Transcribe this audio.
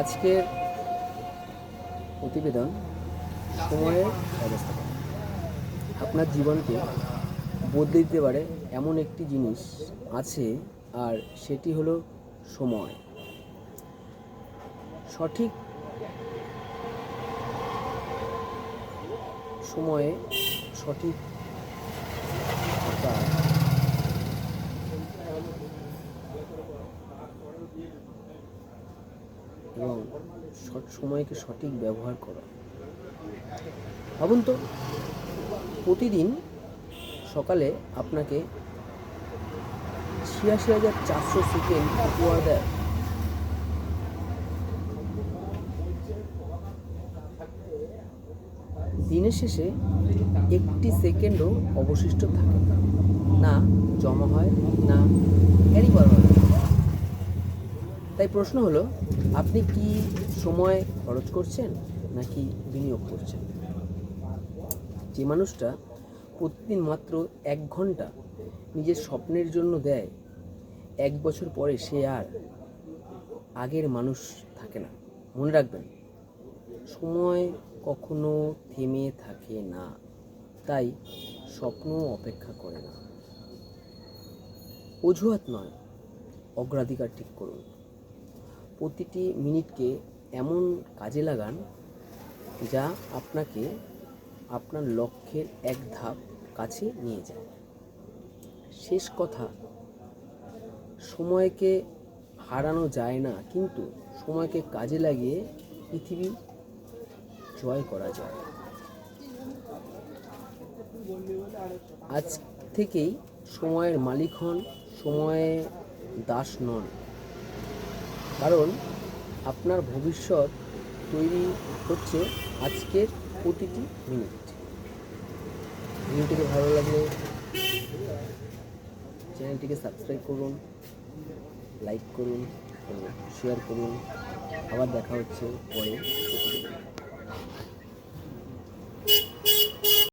আজকের প্রতিবেদন সময়ের ব্যবস্থাপনা। আপনার জীবনকে বদলে দিতে পারে এমন একটি জিনিস আছে, আর সেটি হলো সময়। সঠিক সময়ে সঠিক কাজ এবং সময়কে সঠিক ব্যবহার করা। ভাবুন তো, প্রতিদিন সকালে আপনাকে ৮৬,৪০০ সেকেন্ড উপহার দেয়। দিনের শেষে একটি সেকেন্ডও অবশিষ্ট থাকে না, জমা হয় না, ক্যারি করা হয়। তাই প্রশ্ন হলো, আপনি কি সময় খরচ করছেন নাকি বিনিয়োগ করছেন? যে মানুষটা প্রতিদিন মাত্র ১ ঘন্টা নিজের স্বপ্নের জন্য দেয়, ১ বছর পরে সে আর আগের মানুষ থাকে না। মনে রাখবেন, সময় কখনো থেমে থাকে না, তাই স্বপ্ন অপেক্ষা করে না। অজুহাত নয়, অগ্রাধিকার ঠিক করুন। প্রতিটি মিনিটকে এমন কাজে লাগান যা আপনাকে আপনার লক্ষ্যের এক ধাপ কাছে নিয়ে যায়। শেষ কথা, সময়কে হারানো যায় না, কিন্তু সময়কে কাজে লাগিয়ে পৃথিবী জয় করা যায়। আজ থেকেই সময়ের মালিক হন, সময়ে দাস নন। কারণ আপনার ভবিষ্যৎ তৈরি হচ্ছে আজকের প্রতিটি মিনিট। ভিডিওটিকে ভালো লাগলে চ্যানেলটিকে সাবস্ক্রাইব করুন, লাইক করুন, শেয়ার করুন। আবার দেখা হচ্ছে পরে।